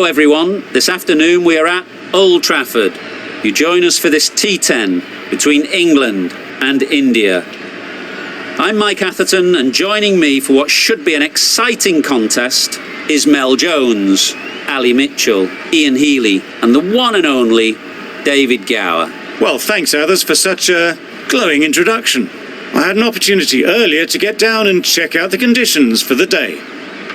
Hello everyone, this afternoon we are at Old Trafford. You join us for this T10 between England and India. I'm Mike Atherton, and joining me for what should be an exciting contest is Mel Jones, Ali Mitchell, Ian Healy and the one and only David Gower. Well, thanks Athers for such a glowing introduction. I had an opportunity earlier to get down and check out the conditions for the day.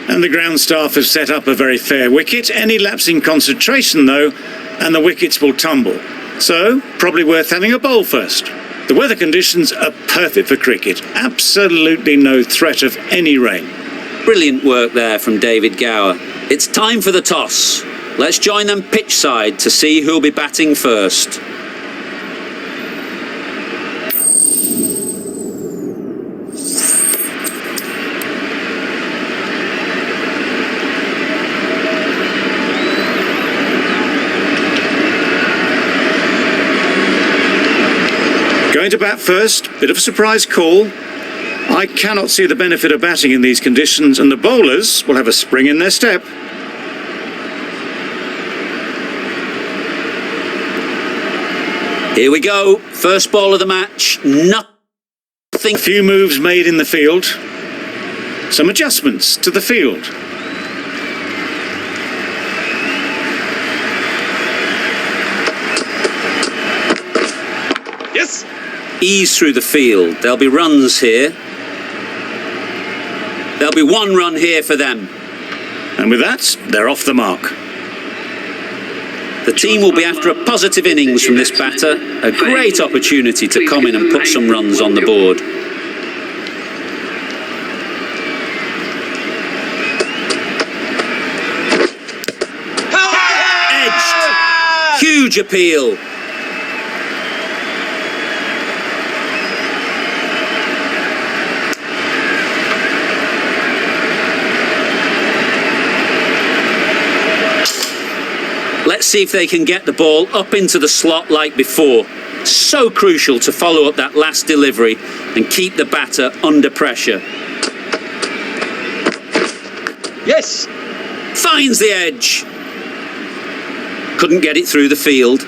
And the ground staff have set up a very fair wicket. Any lapse in concentration, though, and the wickets will tumble. So, probably worth having a bowl first. The weather conditions are perfect for cricket. Absolutely no threat of any rain. Brilliant work there from David Gower. It's time for the toss. Let's join them pitch side to see who'll be batting first. Going to bat first, bit of a surprise call. I cannot see the benefit of batting in these conditions, and the bowlers will have a spring in their step. Here we go, first ball of the match, nothing. A few moves made in the field, some adjustments to the field. Yes! Ease through the field. There'll be runs here. There'll be one run here for them. And with that, they're off the mark. The team will be after a positive innings from this batter. A great opportunity to come in and put some runs on the board. Edged. Huge appeal. Let's see if they can get the ball up into the slot like before. So crucial to follow up that last delivery and keep the batter under pressure. Yes! Finds the edge. Couldn't get it through the field.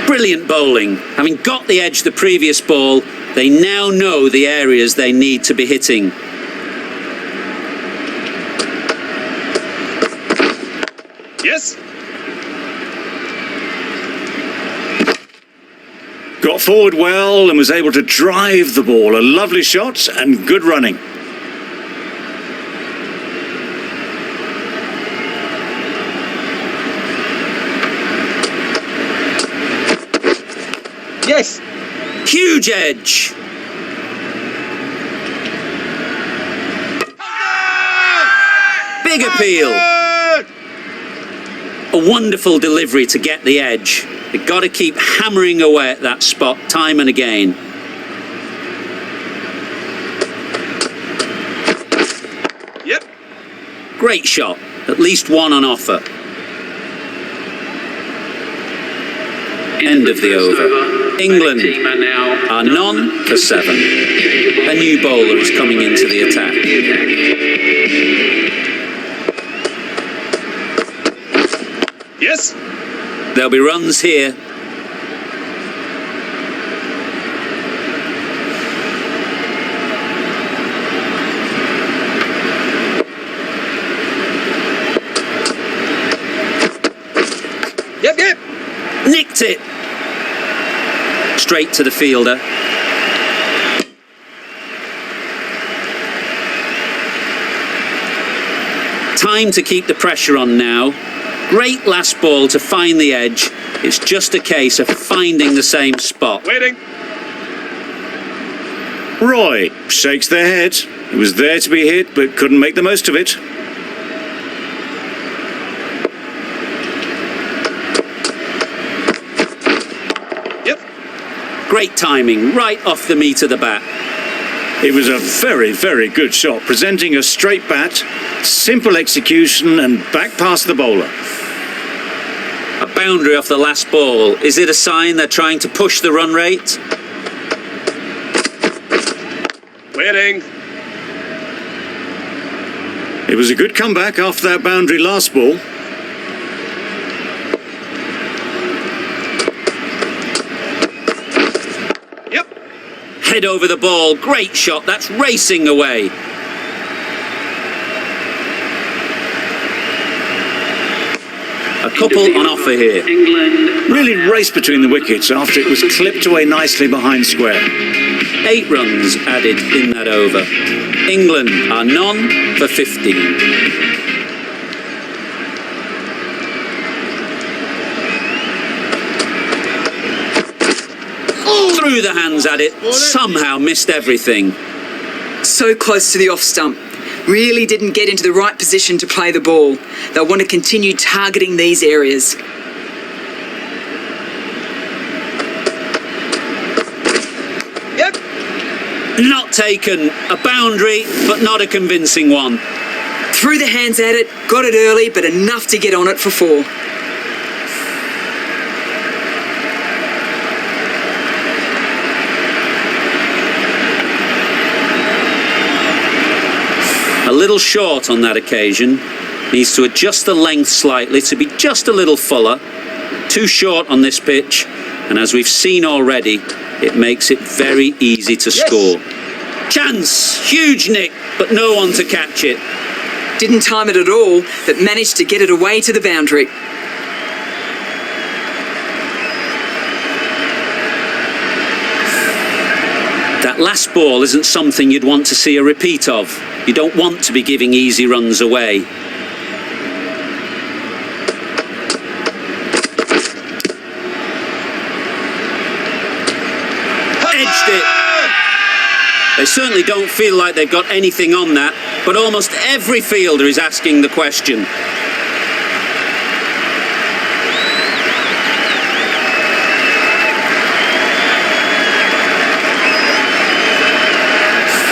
Brilliant bowling. Having got the edge the previous ball, they now know the areas they need to be hitting. Yes. Got forward well and was able to drive the ball. A lovely shot and good running. Yes. Huge edge. Big appeal. A wonderful delivery to get the edge. They've got to keep hammering away at that spot time and again. Yep. Great shot. At least one on offer. End of the over. England are none for 7. A new bowler is coming into the attack. Yes. There'll be runs here. Yep. Nicked it. Straight to the fielder. Time to keep the pressure on now. Great last ball to find the edge. It's just a case of finding the same spot. Waiting. Roy shakes their head. It was there to be hit, but couldn't make the most of it. Yep. Great timing, right off the meat of the bat. It was a very, very good shot, presenting a straight bat, simple execution and back past the bowler. A boundary off the last ball. Is it a sign they're trying to push the run rate? Waiting. It was a good comeback after that boundary last ball. Yep. Head over the ball. Great shot. That's racing away. A couple on offer here. Really raced between the wickets after it was clipped away nicely behind square. 8 runs added in that over. England are none for 15. Through the hands at it, somehow missed everything. So close to the off stump. Really didn't get into the right position to play the ball. They'll want to continue targeting these areas. Yep. Not taken. A boundary, but not a convincing one. Threw the hands at it, got it early, but enough to get on it for 4. A little short on that occasion. Needs to adjust the length slightly to be just a little fuller. Too short on this pitch, and as we've seen already, it makes it very easy to score. Chance! Huge nick, but no one to catch it. Didn't time it at all, but managed to get it away to the boundary. That last ball isn't something you'd want to see a repeat of. You don't want to be giving easy runs away. Edged it. They certainly don't feel like they've got anything on that, but almost every fielder is asking the question.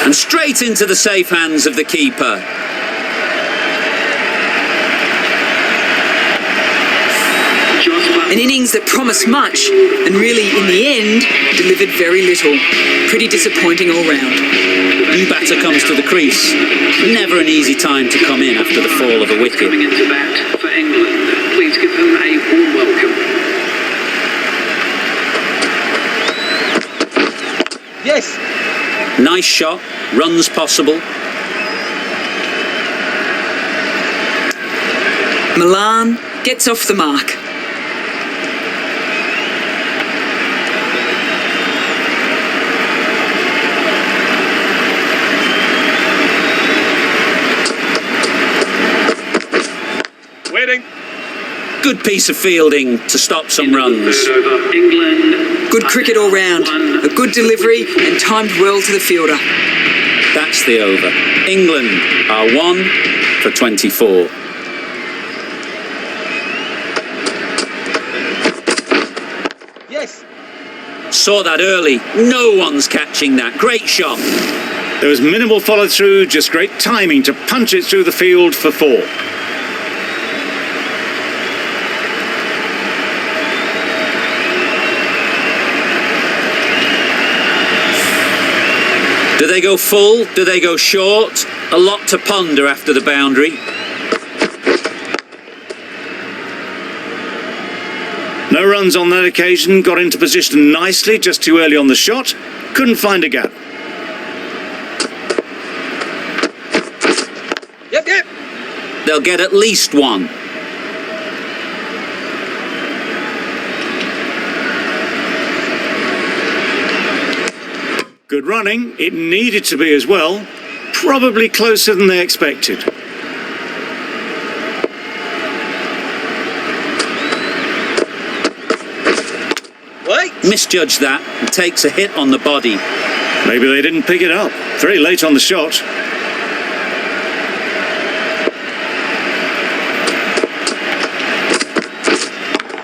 And straight into the safe hands of the keeper. An innings that promised much, and really, in the end, delivered very little. Pretty disappointing all round. New batter comes to the crease. Never an easy time to come in after the fall of a wicket. Coming into bat for England. Please give them a warm welcome. Yes. Nice shot, runs possible. Milan gets off the mark. Waiting. Good piece of fielding to stop some runs. Over England. Good cricket all round. A good delivery and timed well to the fielder. That's the over. England are 1 for 24. Yes. Saw that early. No one's catching that. Great shot. There was minimal follow through, just great timing to punch it through the field for 4. Do they go full? Do they go short? A lot to ponder after the boundary. No runs on that occasion, got into position nicely, just too early on the shot. Couldn't find a gap. Yep. They'll get at least 1. Good running, it needed to be as well. Probably closer than they expected. Wait. Misjudged that and takes a hit on the body. Maybe they didn't pick it up. Very late on the shot.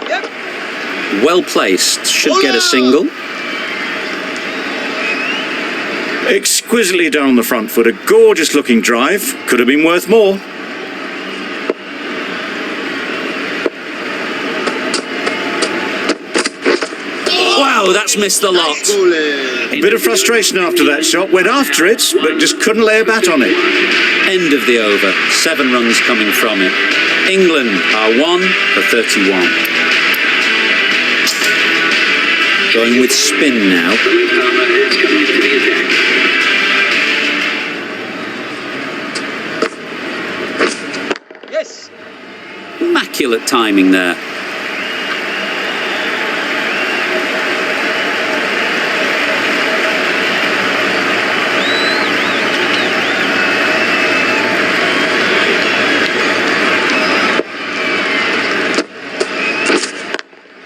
Yep. Well placed. Should get a single. Exquisitely down on the front foot. A gorgeous looking drive. Could have been worth more. Wow, that's missed the lot. A bit of frustration after that shot. Went after it, but just couldn't lay a bat on it. End of the over. 7 runs coming from it. England are 1 for 31. Going with spin now. The left-armer is coming into the attack. Yes. Immaculate timing there.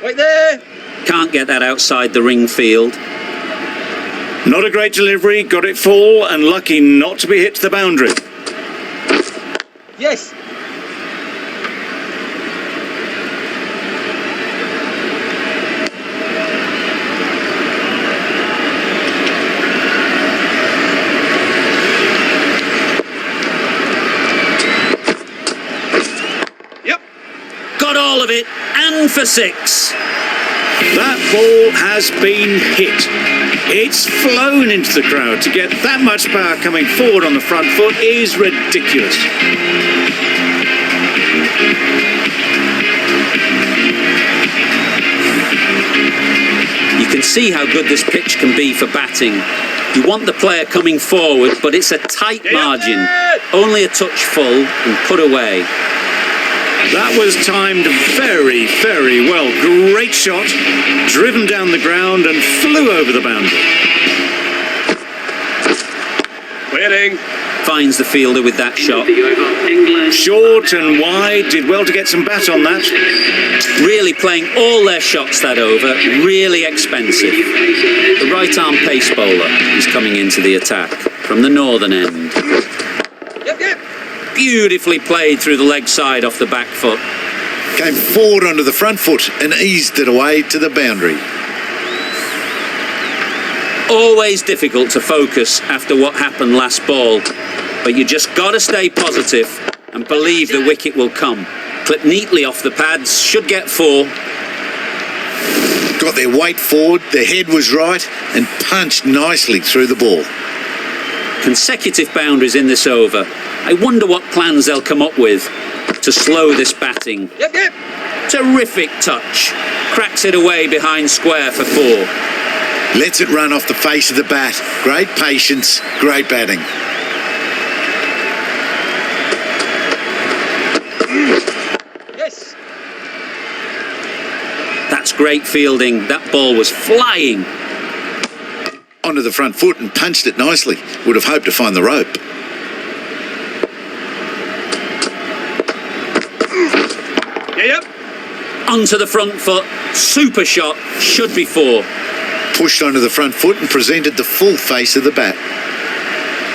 Right there. Can't get that outside the ring field. Not a great delivery, got it full and lucky not to be hit to the boundary. Yes. Yep. Got all of it, and for 6. That ball has been hit. It's flown into the crowd. To get that much power coming forward on the front foot is ridiculous. You can see how good this pitch can be for batting. You want the player coming forward, but it's a tight margin. Only a touch full and put away. That was timed very, very well. Great shot, driven down the ground and flew over the boundary. Waiting. Finds the fielder with that shot. The over. England. Short and wide, did well to get some bat on that. Really playing all their shots that over. Really expensive. The right arm pace bowler is coming into the attack from the northern end. Yep, yep. Beautifully played through the leg side off the back foot. Came forward onto the front foot and eased it away to the boundary. Always difficult to focus after what happened last ball, but you just got to stay positive and believe the wicket will come. Clip neatly off the pads, should get 4. Got their weight forward, their head was right, and punched nicely through the ball. Consecutive boundaries in this over. I wonder what plans they'll come up with to slow this batting. Yep, yep. Terrific touch. Cracks it away behind square for 4. Lets it run off the face of the bat. Great patience, great batting. Yes. That's great fielding. That ball was flying. Onto the front foot and punched it nicely. Would have hoped to find the rope. Yeah, yep. Onto the front foot. Super shot. Should be 4. Pushed onto the front foot and presented the full face of the bat.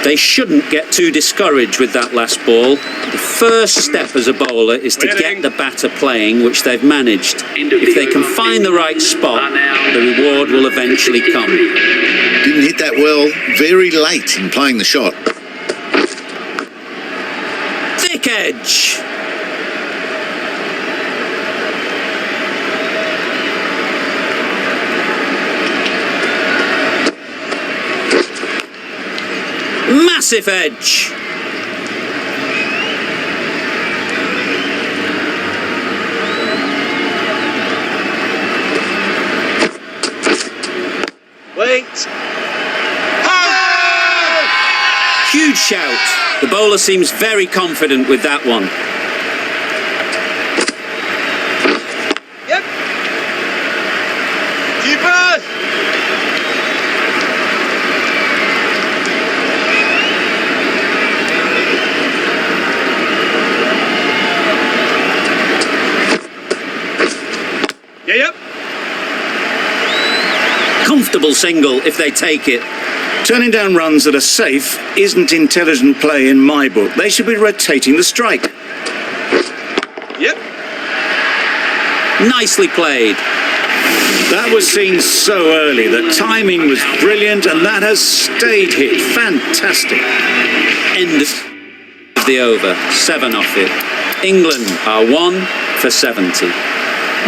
They shouldn't get too discouraged with that last ball. The first step as a bowler is to get the batter playing, which they've managed. If they can find the right spot, the reward will eventually come. Didn't hit that well, very late in playing the shot. Thick edge. Massive edge. Wait. Huge shout. The bowler seems very confident with that one. Yep. Keepers. Yeah, yep. Comfortable single if they take it. Turning down runs that are safe isn't intelligent play in my book. They should be rotating the strike. Yep. Nicely played. That was seen so early. The timing was brilliant and that has stayed hit. Fantastic. End of the over. 7 off it. England are 1 for 70.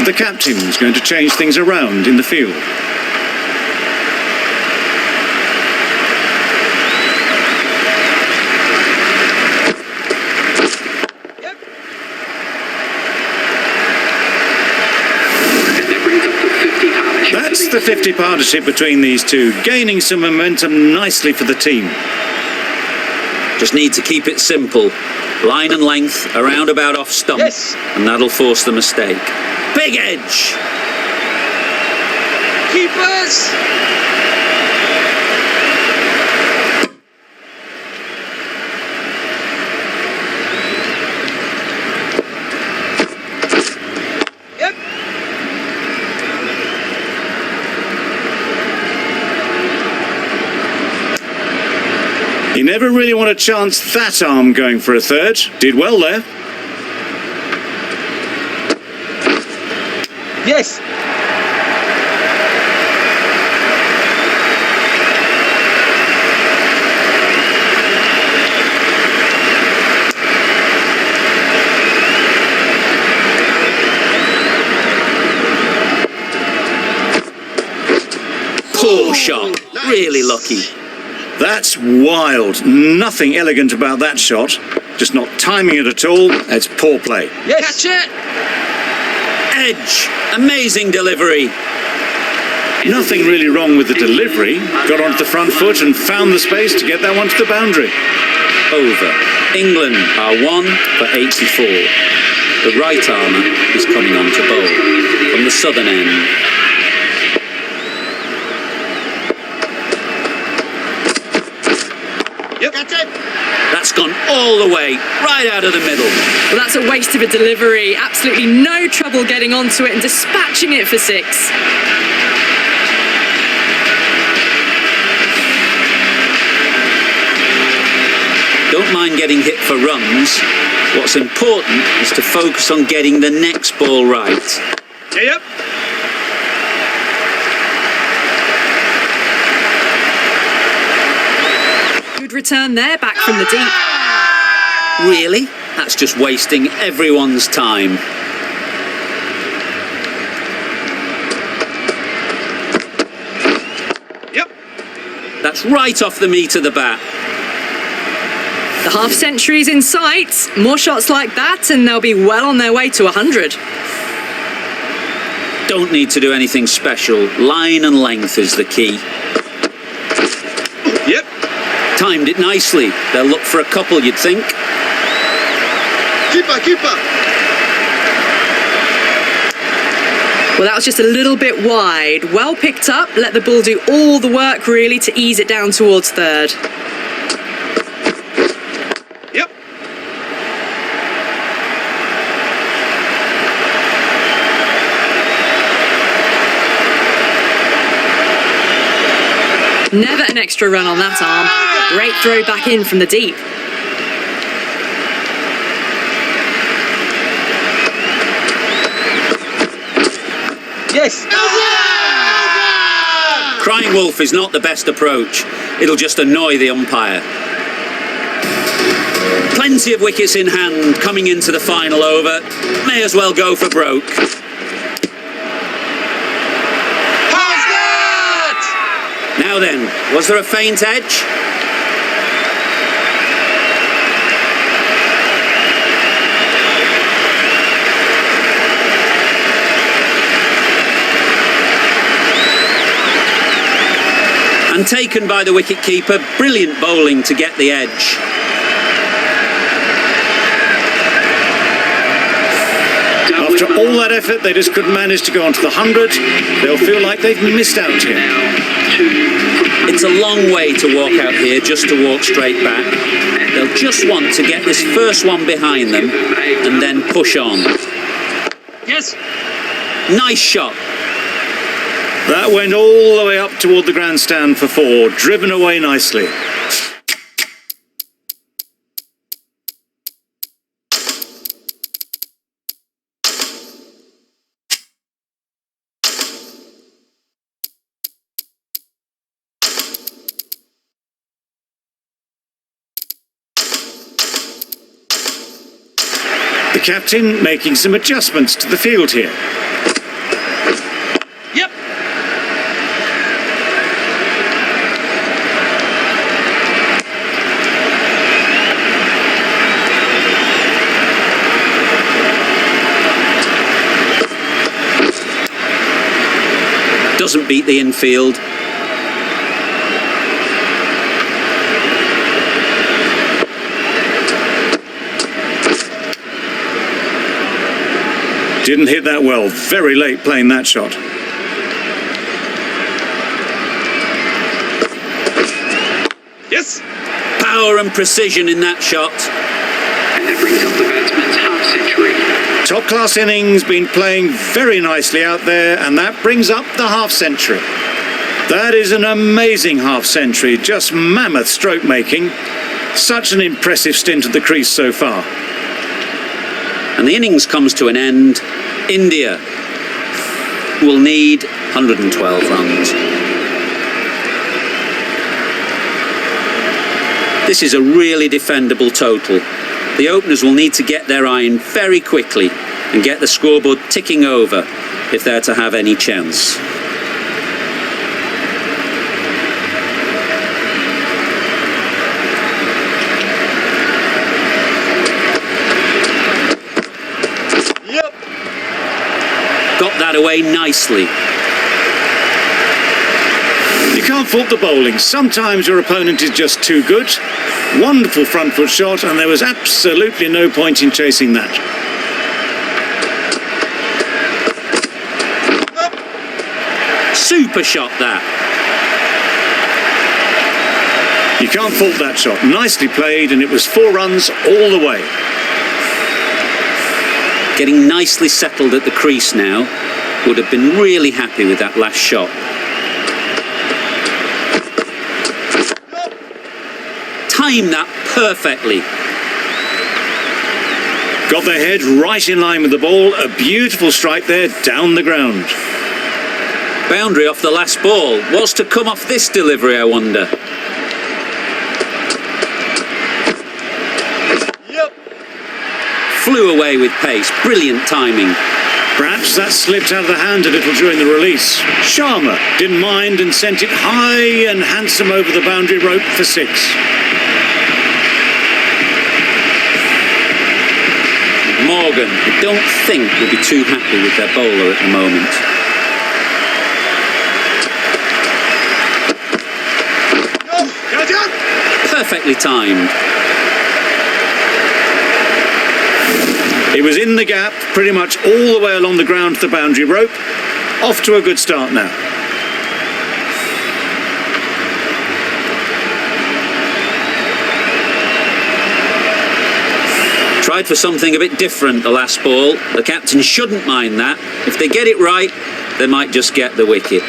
The captain's going to change things around in the field. 50-50 partnership between these two, gaining some momentum nicely for the team. Just need to keep it simple. Line and length, around about off stump. Yes. And that'll force the mistake. Big edge! Keepers. Yep. He never really wanted to chance that arm going for a third. Did well there. Yes. Poor shot. Really lucky. That's wild. Nothing elegant about that shot. Just not timing it at all. It's poor play. Yes. Catch it. Edge. Amazing delivery. Nothing really wrong with the delivery. Got onto the front foot and found the space to get that one to the boundary. Over. England are 1 for 84. The right armour is coming on to bowl from the southern end. Yep. Catch it. That's gone all the way, right out of the middle. Well, that's a waste of a delivery. Absolutely no trouble getting onto it and dispatching it for 6. Don't mind getting hit for runs. What's important is to focus on getting the next ball right. Yep. Good return there, back from the deep. Really? That's just wasting everyone's time. Yep. That's right off the meat of the bat. The half century's in sight. More shots like that and they'll be well on their way to 100. Don't need to do anything special. Line and length is the key. Yep. Timed it nicely. They'll look for a couple, you'd think. Keeper. Keeper. Well, that was just a little bit wide. Well picked up. Let the ball do all the work, really, to ease it down towards third. Yep. Never an extra run on that arm. Great throw back in from the deep. Yes. Crying wolf is not the best approach. It'll just annoy the umpire. Plenty of wickets in hand coming into the final over. May as well go for broke. How's that? Now then, was there a faint edge? And taken by the wicket-keeper. Brilliant bowling to get the edge. After all that effort, they just couldn't manage to go onto the 100. They'll feel like they've missed out here. It's a long way to walk out here just to walk straight back. They'll just want to get this first one behind them and then push on. Yes. Nice shot. That went all the way up toward the grandstand for 4, driven away nicely. The captain making some adjustments to the field here. Yep. doesn't beat the infield. Didn't hit that well. Very late playing that shot. Yes. Power and precision in that shot. And that brings up the batsman's half-century. Top-class innings, been playing very nicely out there, and that brings up the half-century. That is an amazing half-century, just mammoth stroke making. Such an impressive stint at the crease so far. And the innings comes to an end. India will need 112 runs. This is a really defendable total. The openers will need to get their iron very quickly and get the scoreboard ticking over if they're to have any chance. Yep. Got that away nicely. You can't fault the bowling. Sometimes your opponent is just too good. Wonderful front foot shot, and there was absolutely no point in chasing that. Super shot that. You can't fault that shot. Nicely played, and it was 4 runs all the way. Getting nicely settled at the crease now. Would have been really happy with that last shot. Timed that perfectly. Got their head right in line with the ball. A beautiful strike there down the ground. Boundary off the last ball. What's to come off this delivery, I wonder? Yep. Flew away with pace. Brilliant timing. Perhaps that slipped out of the hand a little during the release. Sharma didn't mind and sent it high and handsome over the boundary rope for 6. Morgan, I don't think will be too happy with their bowler at the moment. Perfectly timed. It was in the gap, pretty much all the way along the ground to the boundary rope. Off to a good start now. Tried for something a bit different the last ball. The captain shouldn't mind that. If they get it right, they might just get the wicket.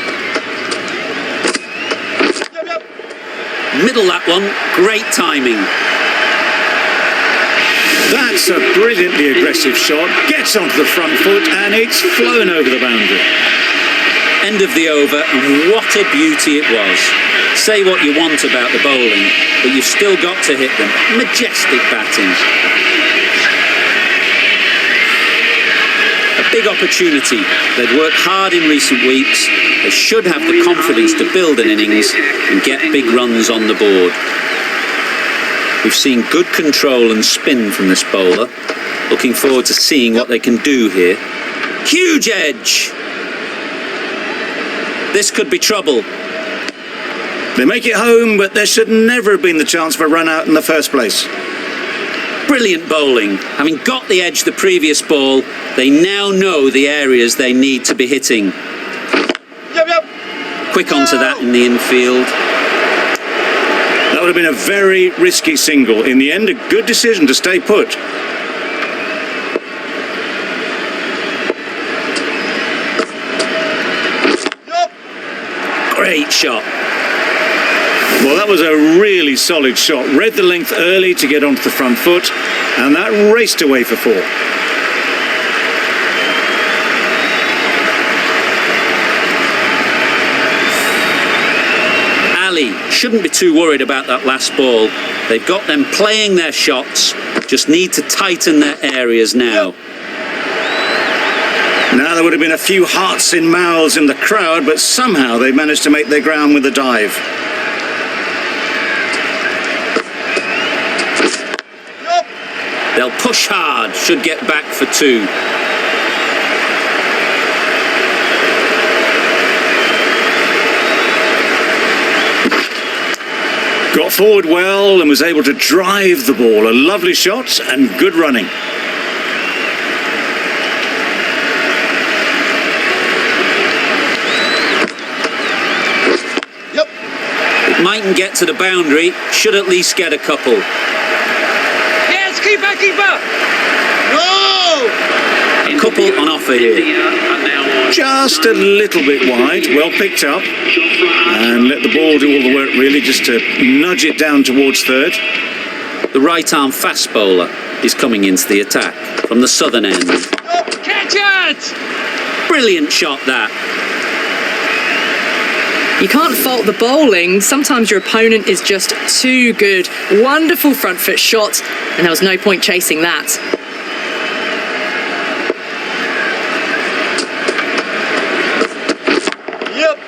Middle that one, great timing. That's a brilliantly aggressive shot. Gets onto the front foot and it's flown over the boundary. End of the over, and what a beauty it was. Say what you want about the bowling, but you've still got to hit them. Majestic batting. A big opportunity. They've worked hard in recent weeks. They should have the confidence to build an innings and get big runs on the board. We've seen good control and spin from this bowler. Looking forward to seeing what they can do here. Huge edge! This could be trouble. They make it home, but there should never have been the chance for a run out in the first place. Brilliant bowling. Having got the edge the previous ball, they now know the areas they need to be hitting. Yep. Quick onto that in the infield. That would have been a very risky single. In the end, a good decision to stay put. Great shot. Well, that was a really solid shot. Read the length early to get onto the front foot, and that raced away for 4. Ali shouldn't be too worried about that last ball. They've got them playing their shots, just need to tighten their areas now. Now there would have been a few hearts in mouths in the crowd, but somehow they managed to make their ground with a dive. They'll push hard, should get back for 2. forward well and was able to drive the ball. A lovely shot and good running. Yep. It mightn't get to the boundary, should at least get a couple. Yes, keeper, keeper. No! A couple on offer here. India are now on Just a little bit wide, well picked up. And let the ball do all the work really, just to nudge it down towards third. The right-arm fast bowler is coming into the attack from the southern end. Catch it! Brilliant shot that. You can't fault the bowling. Sometimes your opponent is just too good. Wonderful front foot shot, and there was no point chasing that. Yep.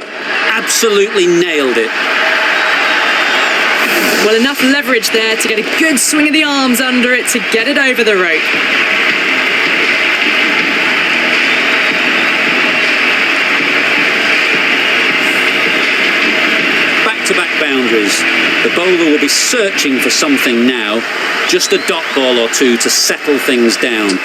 Absolutely nailed it. Well, enough leverage there to get a good swing of the arms under it to get it over the rope. Back-to-back boundaries. The bowler will be searching for something now. Just a dot ball or two to settle things down.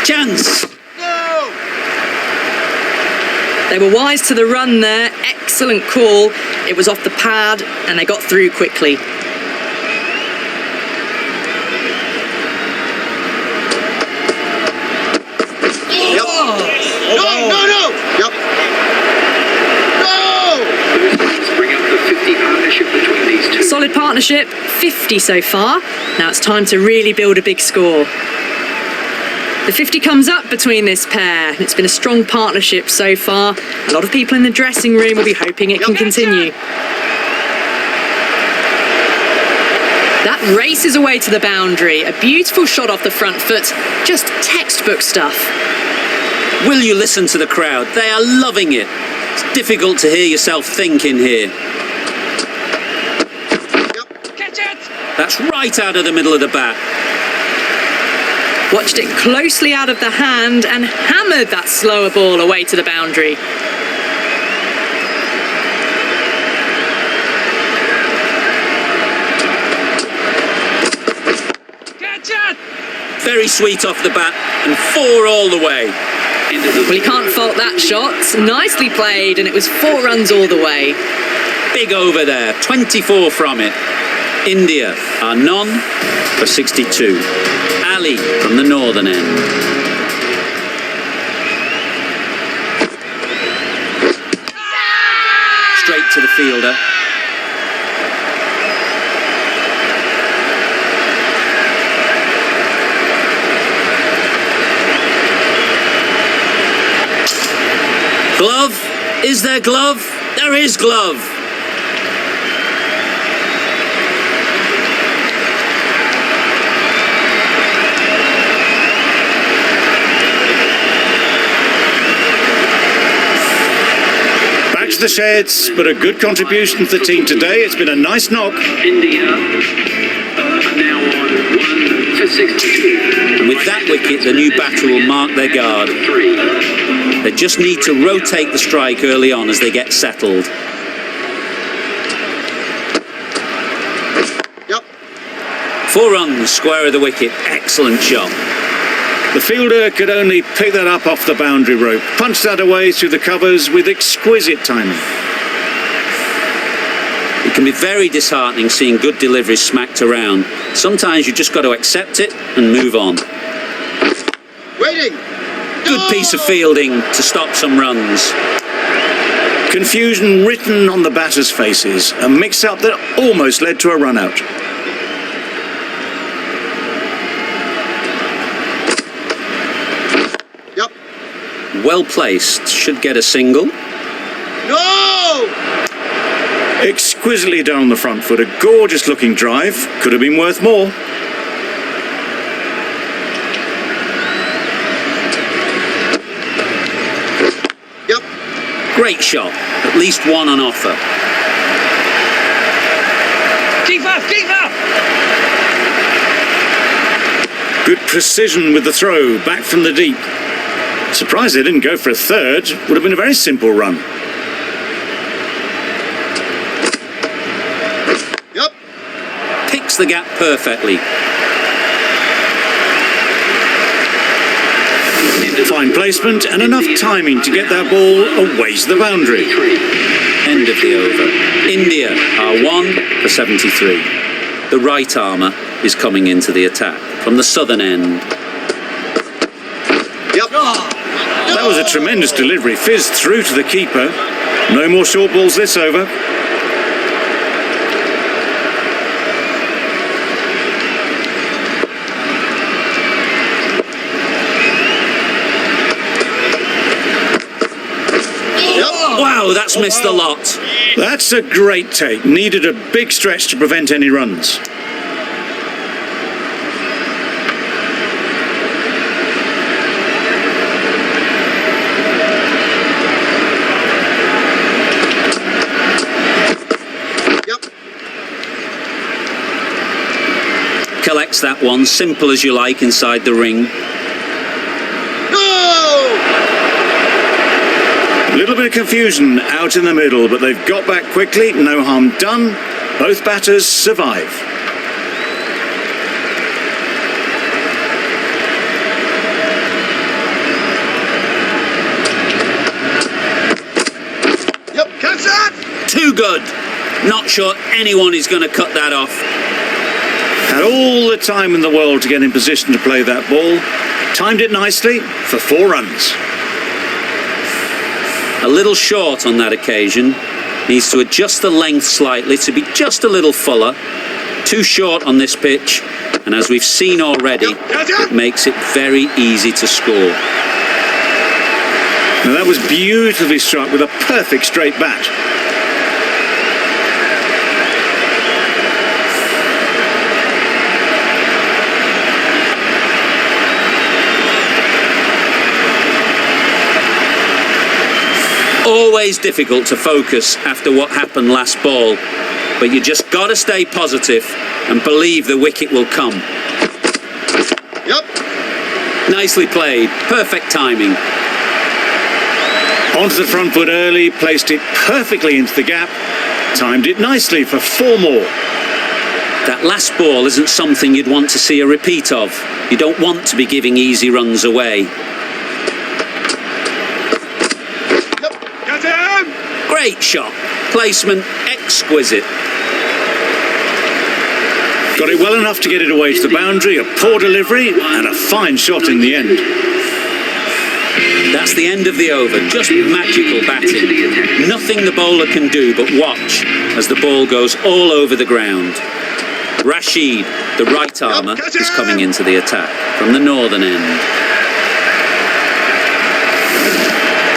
Chance! No! They were wise to the run there. Excellent call. It was off the pad, and they got through quickly. Yep. No! Yep. No! Let's bring up the 50 partnership between these two. Solid partnership, 50 so far. Now it's time to really build a big score. The 50 comes up between this pair. It's been a strong partnership so far. A lot of people in the dressing room will be hoping it can continue. That races away to the boundary. A beautiful shot off the front foot. Just textbook stuff. Will you listen to the crowd? They are loving it. It's difficult to hear yourself think in here. Yep. Catch it! That's right out of the middle of the bat. Watched it closely out of the hand and hammered that slower ball away to the boundary. Catch it! Very sweet off the bat and 4 all the way. Well, you can't fault that shot. Nicely played, and it was 4 runs all the way. Big over there, 24 from it. India are none for 62. Ali from the northern end. Straight to the fielder. Glove? Is there glove? There is glove. Back to the sheds, but a good contribution to the team today. It's been a nice knock. India are now on 1 for 62. And with that wicket, the new batter will mark their guard. 3. They just need to rotate the strike early on as they get settled. Yep. 4 runs, square of the wicket. Excellent shot. The fielder could only pick that up off the boundary rope, punched that away through the covers with exquisite timing. It can be very disheartening seeing good deliveries smacked around. Sometimes you just got to accept it and move on. Waiting. Good piece of fielding to stop some runs. Confusion written on the batters' faces, a mix-up that almost led to a run-out. Yep. Well placed, should get a single. No! Exquisitely down the front foot, a gorgeous-looking drive. Could have been worth more. Yep. Great shot, at least 1 on offer. Keeper! Keeper! Good precision with the throw, back from the deep. Surprised they didn't go for a third. Would have been a very simple run. the gap perfectly. Fine placement and enough timing to get that ball away to the boundary. End of the over. India are 1 for 73. The right armour is coming into the attack from the southern end. Yep. That was a tremendous delivery, fizzed through to the keeper. No more short balls this over. Wow, that's missed the lot. That's a great take. Needed a big stretch to prevent any runs. Yep. Collects that one, simple as you like, inside the ring. A little bit of confusion out in the middle, but they've got back quickly. No harm done. Both batters survive. Yep. Catch that! Too good. Not sure anyone is going to cut that off. Had all the time in the world to get in position to play that ball. Timed it nicely for 4 runs. A little short on that occasion. Needs to adjust the length slightly to be just a little fuller. Too short on this pitch, and as we've seen already, it makes it very easy to score. Now that was beautifully struck with a perfect straight bat. Always difficult to focus after what happened last ball, but you just got to stay positive and believe the wicket will come. Yep. Nicely played, perfect timing. Onto the front foot early, placed it perfectly into the gap, timed it nicely for 4 more. That last ball isn't something you'd want to see a repeat of. You don't want to be giving easy runs away. Great shot. Placement exquisite. Got it well enough to get it away to the boundary, a poor delivery and a fine shot in the end. That's the end of the over. Just magical batting. Nothing the bowler can do but watch as the ball goes all over the ground. Rashid, the right armour, is coming into the attack from the northern end.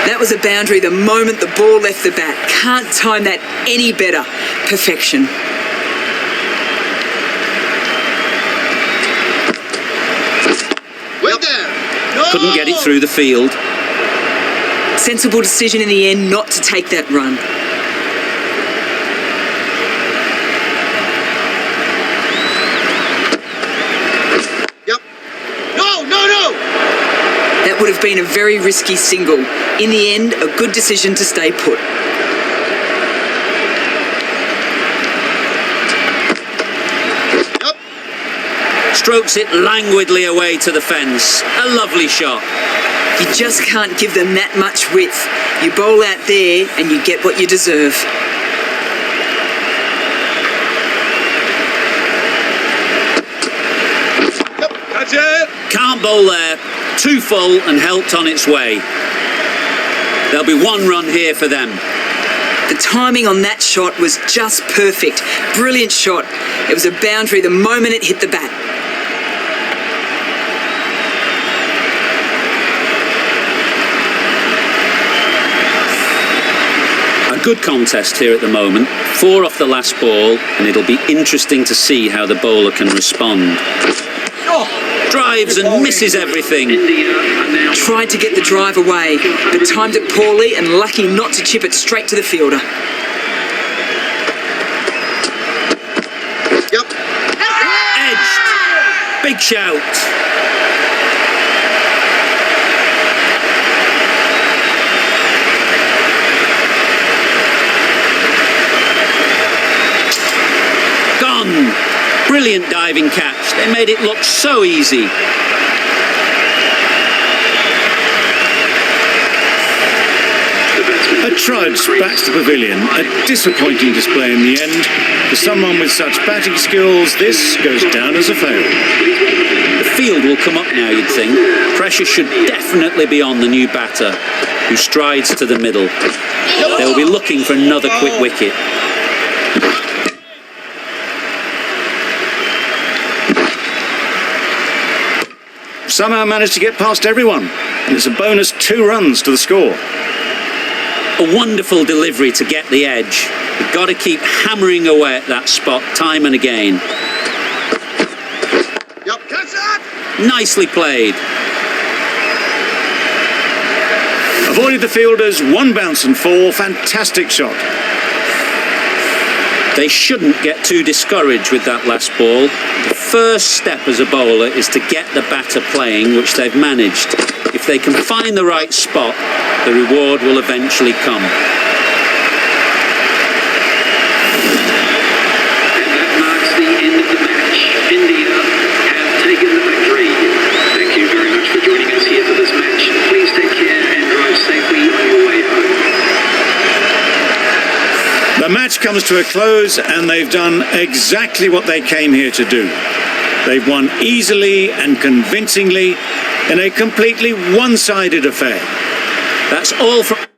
That was a boundary the moment the ball left the bat. Can't time that any better. Perfection. Wait there. No! Couldn't get it through the field. Sensible decision in the end not to take that run. Yep. No, no, no! That would have been a very risky single. In the end, a good decision to stay put. Yep. Strokes it languidly away to the fence. A lovely shot. You just can't give them that much width. You bowl out there and you get what you deserve. Yep. Catch it! Can't bowl there. Too full and helped on its way. There'll be 1 run here for them. The timing on that shot was just perfect. Brilliant shot. It was a boundary the moment it hit the bat. A good contest here at the moment. 4 off the last ball, and it'll be interesting to see how the bowler can respond. Drives and misses everything. Tried to get the drive away, but timed it poorly and lucky not to chip it straight to the fielder. Yep. Edged. Big shout. Gone. Brilliant diving catch. They made it look so easy. A trudge back to the pavilion. A disappointing display in the end. For someone with such batting skills, this goes down as a fail. The field will come up now, you'd think. Pressure should definitely be on the new batter, who strides to the middle. They'll be looking for another quick wicket. Somehow managed to get past everyone. And it's a bonus 2 runs to the score. A wonderful delivery to get the edge. You've got to keep hammering away at that spot time and again. Yep, catch that! Nicely played. Avoided the fielders, 1 bounce and 4. Fantastic shot. They shouldn't get too discouraged with that last ball. The first step as a bowler is to get the batter playing, which they've managed. If they can find the right spot, the reward will eventually come. And that marks the end of the match. India have taken the victory. Thank you very much for joining us here for this match. Please take care and drive safely on your way home. The match comes to a close and they've done exactly what they came here to do. They've won easily and convincingly in a completely one-sided affair. That's all from...